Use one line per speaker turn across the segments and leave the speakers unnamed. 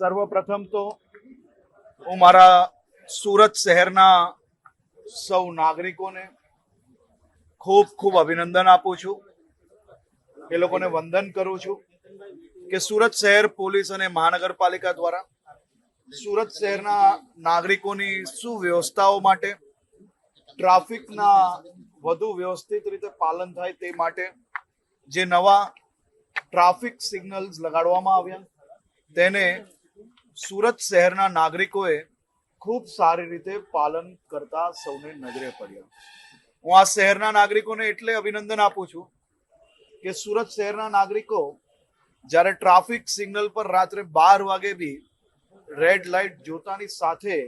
સર્વપ્રથમ તો હું મારા સુરત શહેરના સૌ નાગરિકોને ખૂબ ખૂબ અભિનંદન આપું છું. એ લોકોને વંદન કરું છું કે સુરત શહેર પોલીસ અને મહાનગરપાલિકા દ્વારા સુરત શહેરના નાગરિકોની સુવ્યવસ્થાઓ માટે, ટ્રાફિકના વધુ વ્યવસ્થિત રીતે પાલન થાય તે માટે જે નવા ટ્રાફિક સિગ્નલ્સ લગાડવામાં આવ્યા તેને સુરત શહેરના નાગરિકોએ ખૂબ સારી રીતે પાલન કરતા સૌને નજરે પડ્યા. હું આ શહેરના નાગરિકોને એટલે અભિનંદન આપું છું કે સુરત શહેરના નાગરિકો જ્યારે ટ્રાફિક સિગ્નલ પર રાત્રે 12 વાગે બી રેડ લાઇટ જોતાની સાથે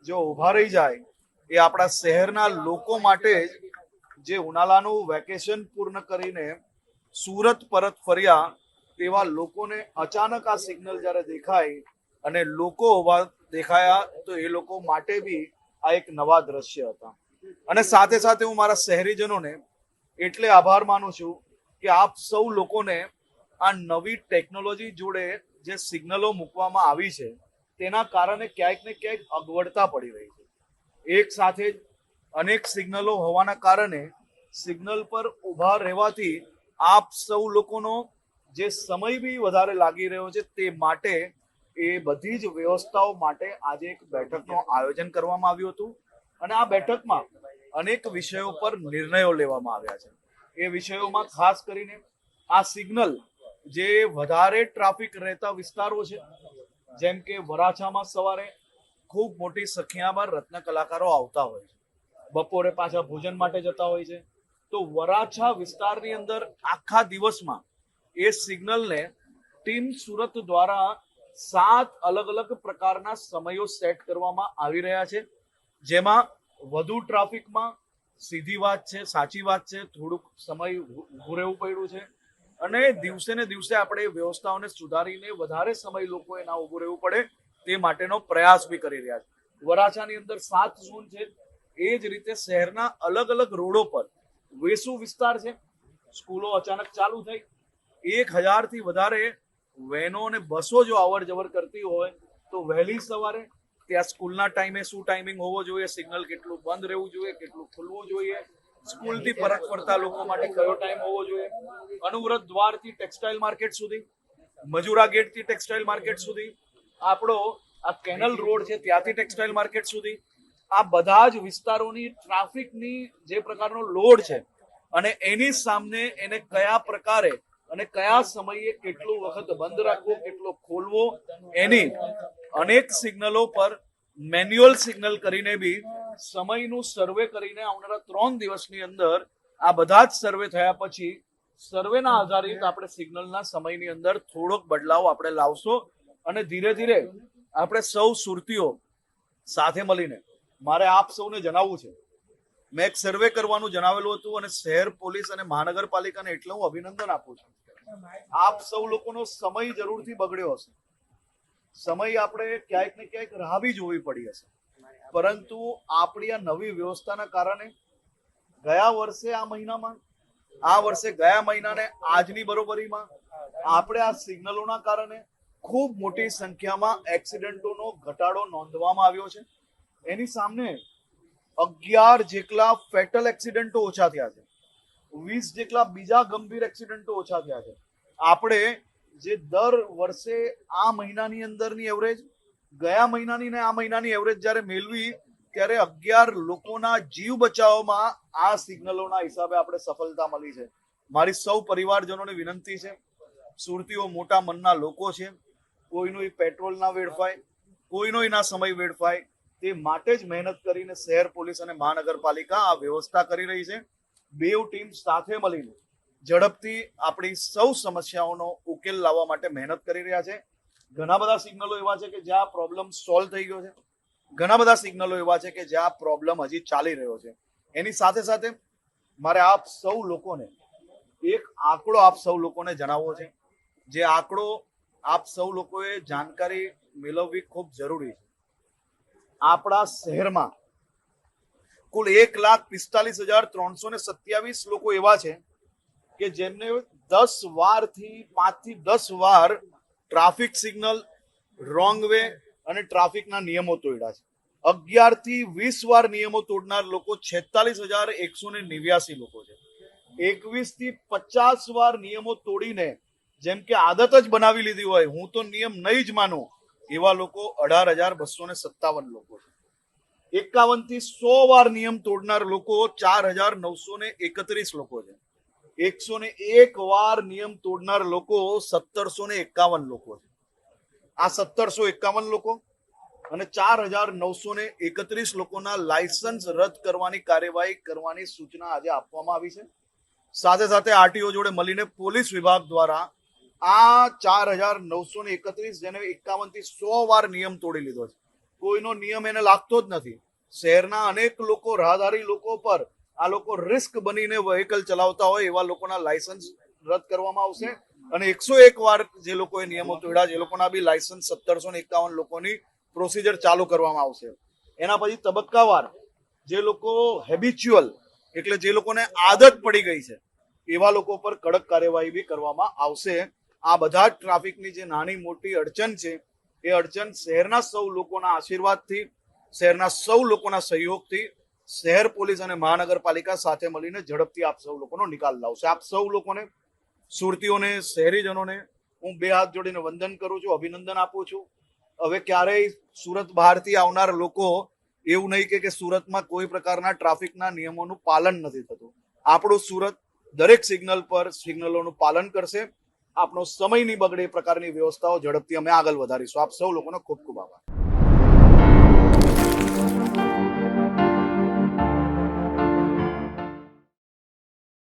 જો ઊભા રહી જાય, એ આપણા શહેરના લોકો માટે જે ઉનાળાનું વેકેશન પૂર્ણ કરીને સુરત પરત ફર્યા તેવા લોકોને અચાનક આ સિગ્નલ જ્યારે દેખાય અને લોકો ઊભા દેખાયા તો એ લોકો માટે બી આ એક નવા દ્રશ્ય હતા. અને સાથે સાથે હું મારા શહેરીજનોને એટલે આભાર માનું છું કે આપ સૌ લોકોને આ નવી ટેકનોલોજી જોડે જે સિગ્નલો મૂકવામાં આવી છે તેના કારણે ક્યાંક ને ક્યાંક અગવડતા પડી રહી છે. એક સાથે જ અનેક સિગ્નલો હોવાના કારણે સિગ્નલ પર ઊભા રહેવાથી આપ સૌ લોકોનો જે સમય બી વધારે લાગી રહ્યો છે, તે માટે એ બધી જ વ્યવસ્થાઓ માટે આજે એક બેઠકનું આયોજન કરવામાં આવ્યું હતું અને આ બેઠકમાં અનેક વિષયો પર નિર્ણયો લેવામાં આવ્યા છે. એ વિષયોમાં ખાસ કરીને આ સિગ્નલ જે વધારે ટ્રાફિક રહેતા વિસ્તારો છે, જેમ કે વરાછામાં સવારે ખૂબ મોટી સંખ્યામાં રત્ન કલાકારો આવતા હોય છે, બપોરે પાછા ભોજન માટે જતા હોય છે, તો વરાછા વિસ્તારની અંદર આખા દિવસમાં એ સિગ્નલને ટીમ સુરત દ્વારા 7 અલગ અલગ પ્રકારના સમયો સેટ કરવામાં આવી રહ્યા છે. જેમાં વધુ ટ્રાફિકમાં સીધી વાત છે, સાચી વાત છે, થોડુંક સમય ઊભું રહેવું પડ્યું છે અને દિવસે ને દિવસે આપણે વ્યવસ્થાઓને સુધારીને વધારે સમય લોકોએ ના ઊભું રહેવું પડે તે માટેનો પ્રયાસ બી કરી રહ્યા છે. વરાછાની અંદર 7 ઝોન છે. એ જ રીતે શહેરના અલગ અલગ રોડો પર વેસુ વિસ્તાર છે, સ્કૂલો અચાનક ચાલુ થઈ, 1000 થી વધારે વેનો અને બસો જો અવર જવર કરતી હોય તો વહેલી સવારે ત્યાં સ્કૂલના ટાઈમે શું ટાઈમિંગ હોવો જોઈએ, સિગ્નલ કેટલું બંધ રહેવું જોઈએ, કેટલું ખુલવું જોઈએ, સ્કૂલથી પરત ફરતા લોકો માટે કયો ટાઈમ હોવો જોઈએ, અનુવ્રત દ્વારથી ટેક્સટાઇલ માર્કેટ સુધી, મજુરા ગેટથી ટેક્સટાઇલ માર્કેટ સુધી, આપણો આ કેનલ રોડ છે ત્યાંથી ટેક્સટાઇલ માર્કેટ સુધી, આ બધા જ વિસ્તારોની ટ્રાફિકની જે પ્રકારનો લોડ છે અને એની સામે એને કયા પ્રકારે અને કયા સમયે કેટલું વખત બંધ રાખવો, કેટલો ખોલવો, એની અનેક સિગ્નલો પર મેન્યુઅલ સિગ્નલ કરીને બી સમયનું સર્વે કરીને આવનારા 3 દિવસની અંદર આ બધા જ સર્વે થયા પછી સર્વેના આધારિત આપણે સિગ્નલના સમયની અંદર થોડોક બદલાવ આપણે લાવશો અને ધીરે ધીરે આપણે સૌ સુરતીઓ સાથે મળીને, મારે આપ સૌને જણાવવું છે, મેં એક સર્વે કરવાનું જણાવેલું હતું અને શહેર પોલીસ અને મહાનગરપાલિકાને એટલે હું અભિનંદન આપું છું. આપ સૌ લોકોનો સમય જરૂરથી બગડ્યો હશે, સમય આપણે ક્યાંક ને ક્યાંક રાહ બી જોવી પડી હશે, પરંતુ આપણી આ નવી વ્યવસ્થાના કારણે ગયા વર્ષે આ મહિનામાં, આ વર્ષે ગયા મહિનાને આજની બરોબરીમાં આપણે આ સિગ્નલોના કારણે ખૂબ મોટી સંખ્યામાં એક્સિડન્ટોનો ઘટાડો નોંધવામાં આવ્યો છે. એની સામે 11 જેટલા ફેટલ એક્સિડન્ટો ઓછા થયા છે, 20 જેટલા બીજા ગંભીર એક્સિડન્ટો ઓછા થયા છે. આપણે જે દર વર્ષે આ મહિનાની અંદરની એવરેજ, ગયા મહિનાની ને આ મહિનાની એવરેજ જ્યારે મેળવી ત્યારે 11 લોકોના જીવ બચાવવામાં આ સિગ્નલોના હિસાબે આપણે સફળતા મળી છે. મારી સૌ પરિવારજનોને વિનંતી છે, સુરતીઓ મોટા મનના લોકો છે, કોઈનું પેટ્રોલ ના વેડફાય, કોઈનો ના સમય વેડફાય, તે માટે જ મહેનત કરીને શહેર પોલીસ અને મહાનગરપાલિકા આ વ્યવસ્થા કરી રહી છે. બેઉ ટીમ સાથે મળીને ઝડપથી આપણી સૌ સમસ્યાઓનો ઉકેલ લાવવા માટે મહેનત કરી રહ્યા છે. ઘણા બધા સિગ્નલો એવા છે કે જ્યાં પ્રોબ્લેમ સોલ્વ થઈ ગયો છે, ઘણા બધા સિગ્નલો એવા છે કે જ્યાં પ્રોબ્લેમ હજી ચાલી રહ્યો છે. એની સાથે સાથે મારે આપ સૌ લોકોને એક આંકડો આપ સૌ લોકોને જણાવવો છે, જે આંકડો આપ સૌ લોકોએ જાણકારી મેળવવી ખૂબ જરૂરી છે. આપણા શહેરમાં કુલ 1,45,327 લોકો એવા છે કે જેમને 5 થી 10 વાર ટ્રાફિક સિગ્નલ રોંગ વે અને ટ્રાફિકના નિયમો તોડ્યા છે. 11 થી 20 વાર નિયમો તોડનાર લોકો 46,189 લોકો છે. 21 થી 50 વાર નિયમો તોડીને જેમ કે આદત જ બનાવી લીધી હોય હું તો નિયમ નહીં જ માનું એવા લોકો 18,257 લોકો છે. 51 થી 100 વાર નિયમ તોડનાર લોકો 4,931 લોકો છે. 101 વાર નિયમ તોડનાર લોકો 1,751 લોકો છે. આ 1,751 લોકો અને 4,931 લોકોના લાયસન્સ રદ કરવાની કાર્યવાહી કરવાની સૂચના આજે આપવામાં આવી છે. સાથે સાથે આરટીઓ જોડે મળીને પોલીસ વિભાગ દ્વારા આ 4,931 જેને 51 થી 100 વાર નિયમ તોડી લીધો છે. કોઈનો નિયમ એને લાગતો જ નથી. શહેરના અનેક લોકો રાહદારી લોકો પર આ લોકો રિસ્ક બનીને વ્હીકલ ચલાવતા હોય એવા લોકોના લાયસન્સ રદ કરવામાં આવશે અને 101 વાર જે લોકોએ નિયમો તોડ્યા છે એ લોકોના બી લાયસન્સ 1,751 લોકોની પ્રોસિજર ચાલુ કરવામાં આવશે. એના પછી તબક્કાવાર જે લોકો હેબિચ્યુઅલ એટલે જે લોકોને આદત પડી ગઈ છે એવા લોકો પર કડક કાર્યવાહી બી કરવામાં આવશે. આ બધા જ ટ્રાફિકની જે નાની મોટી અડચણ છે એ અડચણ શહેરના સૌ લોકોના આશીર્વાદથી શહેરના સૌ લોકોના સહયોગથી શહેર પોલીસ અને મહાનગરપાલિકા સાથે મળીને ઝડપથી આપ સૌ લોકોનો નિકાલ લાવશે. આપ સૌ લોકોને સુરતીઓને શહેરીજનોને હું બે હાથ જોડીને વંદન કરું છું, અભિનંદન આપું છું. હવે ક્યારેય સુરત બહારથી આવનાર લોકો એવું નહીં કે સુરતમાં કોઈ પ્રકારના ટ્રાફિકના નિયમોનું પાલન નથી થતું. આપણું સુરત દરેક સિગ્નલ પર સિગ્નલોનું પાલન કરશે. આપણો સમય નહીં બગડે એ પ્રકારની વ્યવસ્થાઓ ઝડપથી અમે આગળ વધારીશું. આપ સૌ લોકોનો ખૂબ ખૂબ આભાર.